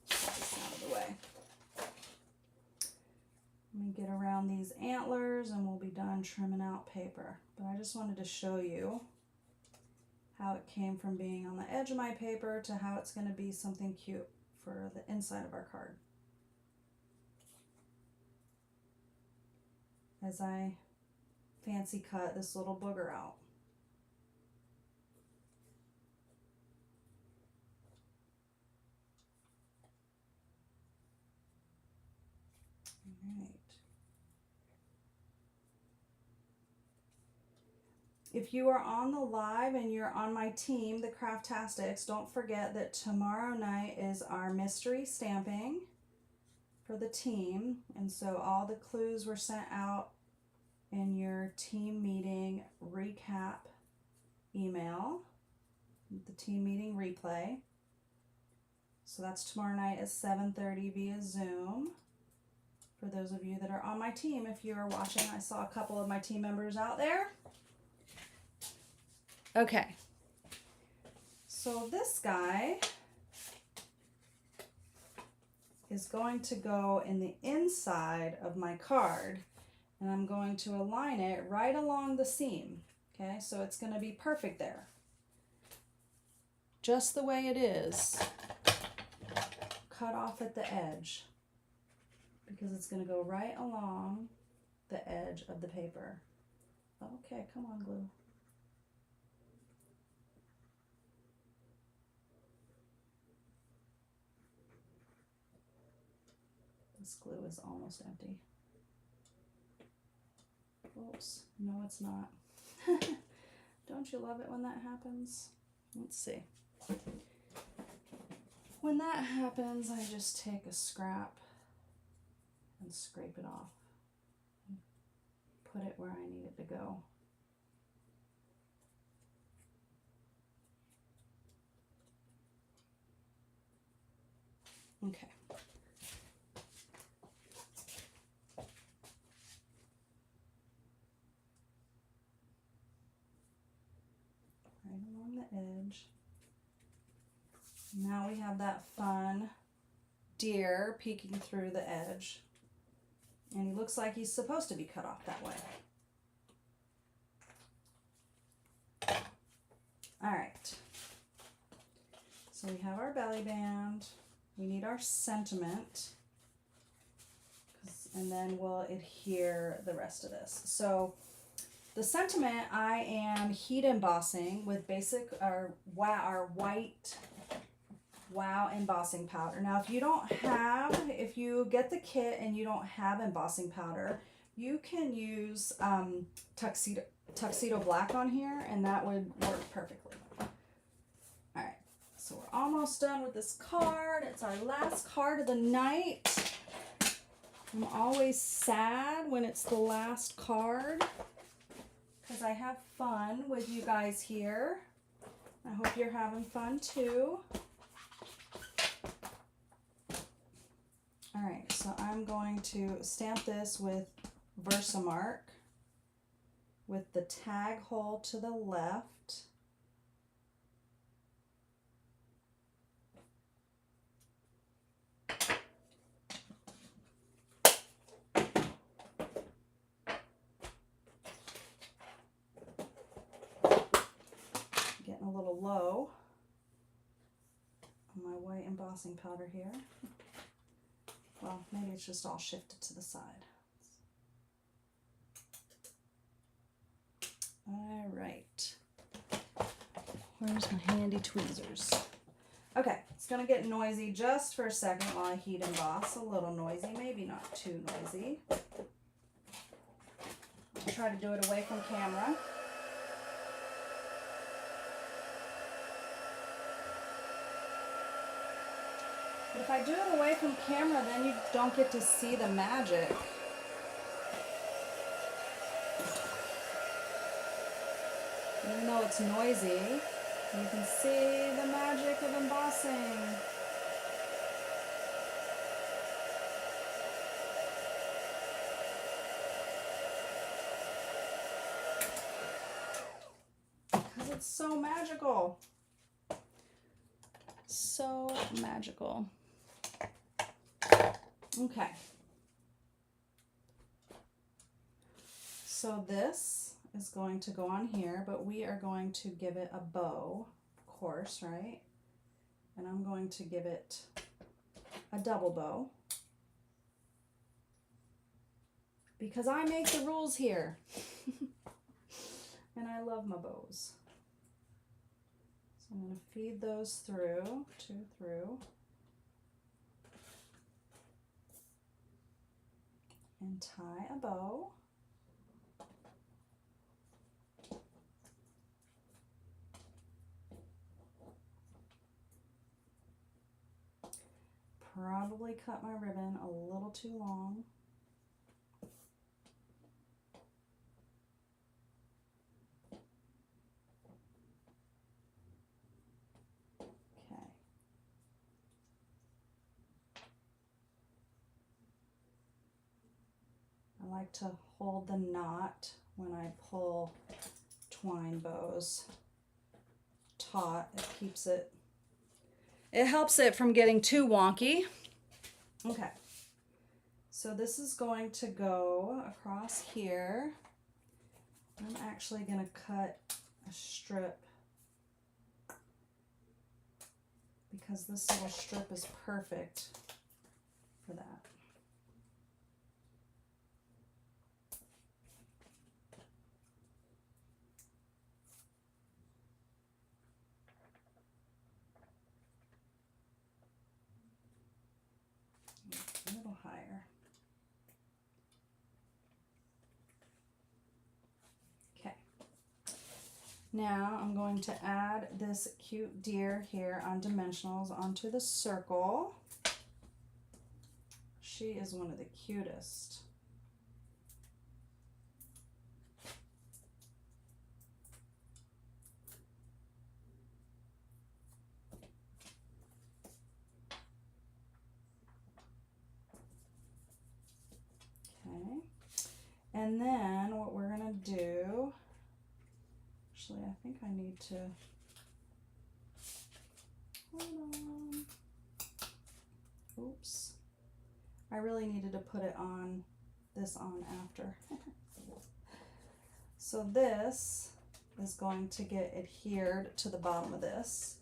Get this out of the way. Let me get around these antlers and we'll be done trimming out paper. But I just wanted to show you how it came from being on the edge of my paper to how it's going to be something cute for the inside of our card. As I fancy cut this little booger out. All right. If you are on the live and you're on my team, the CRAFTastics, don't forget that tomorrow night is our mystery stamping for the team. And so all the clues were sent out in your team meeting recap email, the team meeting replay. So that's tomorrow night at 7:30 via Zoom. For those of you that are on my team, if you are watching, I saw a couple of my team members out there. Okay, so this guy is going to go in the inside of my card, and I'm going to align it right along the seam. Okay, so it's going to be perfect there, just the way it is, cut off at the edge, because it's going to go right along the edge of the paper. Okay, come on, glue. This glue is almost empty. Oops, no it's not. Don't you love it when that happens? Let's see. When that happens, I just take a scrap and scrape it off. Put it where I need it to go. Okay. Right along the edge. Now we have that fun deer peeking through the edge. And he looks like he's supposed to be cut off that way. All right. So we have our belly band. We need our sentiment. And then we'll adhere the rest of this. So the sentiment I am heat embossing with basic our white Wow embossing powder. Now if you get the kit and you don't have embossing powder, you can use tuxedo black on here and that would work perfectly. Alright, so we're almost done with this card. It's our last card of the night. I'm always sad when it's the last card because I have fun with you guys here. I hope you're having fun too. All right, so I'm going to stamp this with Versamark with the tag hole to the left. Getting a little low on my white embossing powder here. Well, maybe it's just all shifted to the side. All right. Where's my handy tweezers? Okay, it's gonna get noisy just for a second while I heat emboss. A little noisy, maybe not too noisy. I'll try to do it away from camera. But if I do it away from camera, then you don't get to see the magic. Even though it's noisy, you can see the magic of embossing. Because it's so magical. So magical. Okay. So this is going to go on here, but we are going to give it a bow, of course, right? And I'm going to give it a double bow because I make the rules here. And I love my bows. So I'm going to feed those through, two through. And tie a bow. Probably cut my ribbon a little too long. Okay. I like to hold the knot when I pull twine bows taut. It keeps it, it helps it from getting too wonky. Okay, so this is going to go across here. I'm actually going to cut a strip because this little strip is perfect for that. A little higher. Okay. Now I'm going to add this cute deer here on dimensionals onto the circle. She is one of the cutest. Okay. And then what we're going to do, actually I think I need to, hold on. Oops. I really needed to put it on, this on after. So this is going to get adhered to the bottom of this.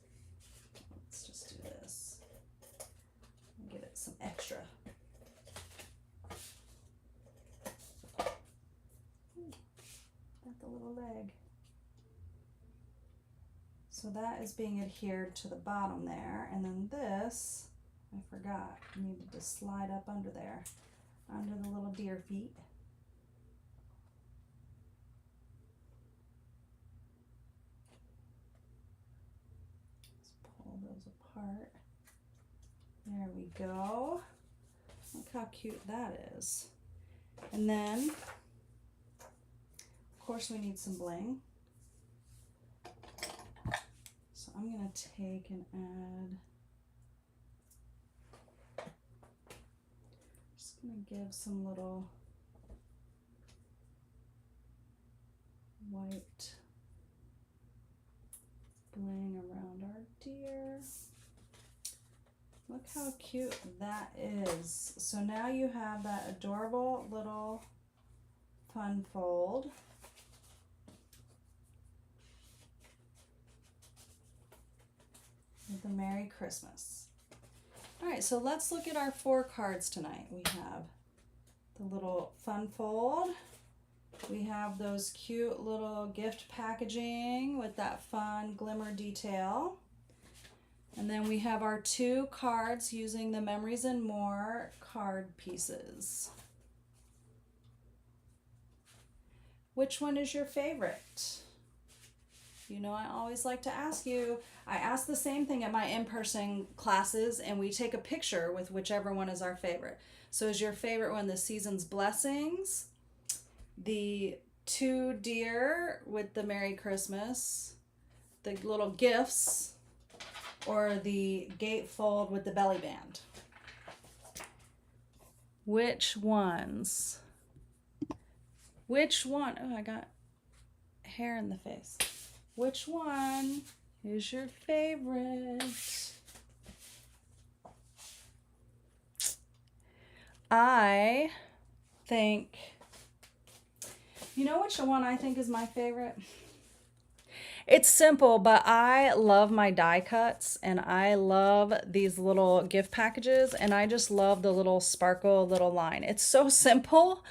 Let's just do this and get it some extra. Got the little leg. So that is being adhered to the bottom there, and then this, I forgot, needed to slide up under there, under the little deer feet. Let's pull those apart. There we go. Look how cute that is. And then, of course, we need some bling. So I'm going to take and add I'm gonna give some little white bling around our deer. Look how cute that is. So now you have that adorable little fun fold. With a Merry Christmas. All right, so let's look at our 4 cards tonight. We have the little fun fold. We have those cute little gift packaging with that fun glimmer detail. And then we have our 2 cards using the Memories and More card pieces. Which one is your favorite? You know, I always like to ask you. I ask the same thing at my in-person classes, and we take a picture with whichever one is our favorite. So is your favorite one the Season's Blessings, the 2 deer with the Merry Christmas, the little gifts, or the gatefold with the belly band? Which ones? Which one? Oh, I got hair in the face. Which one is your favorite? I think, you know which one I think is my favorite? It's simple, but I love my die cuts, and I love these little gift packages, and I just love the little sparkle little line. It's so simple,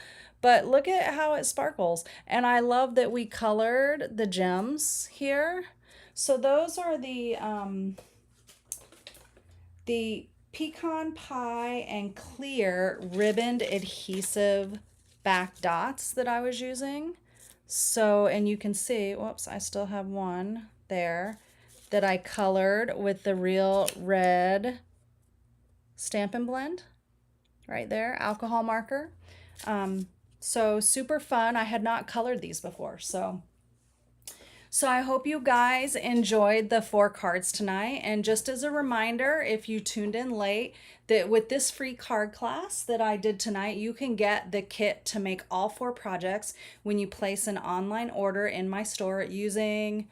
but look at how it sparkles. And I love that we colored the gems here. So those are the pecan pie and clear ribboned adhesive back dots that I was using. So, and you can see, whoops, I still have one there that I colored with the real red Stampin' Blend right there, alcohol marker. So super fun. I had not colored these before. So I hope you guys enjoyed the 4 cards tonight. And just as a reminder, if you tuned in late, that with this free card class that I did tonight, you can get the kit to make all 4 projects when you place an online order in my store using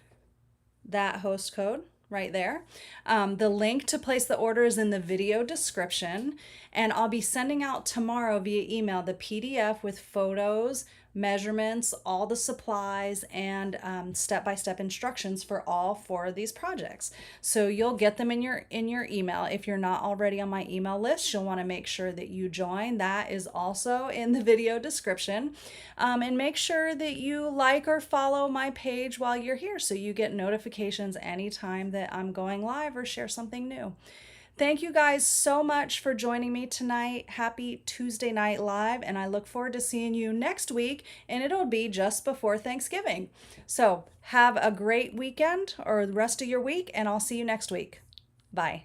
that host code right there. The link to place the order is in the video description, and I'll be sending out tomorrow via email the PDF with photos, measurements, all the supplies, and step-by-step instructions for all 4 of these projects. So you'll get them in your email. If you're not already on my email list, you'll want to make sure that you join. That is also in the video description. And make sure that you like or follow my page while you're here so you get notifications anytime that I'm going live or share something new. Thank you guys so much for joining me tonight. Happy Tuesday Night Live, and I look forward to seeing you next week, and it'll be just before Thanksgiving. So have a great weekend or the rest of your week, and I'll see you next week. Bye.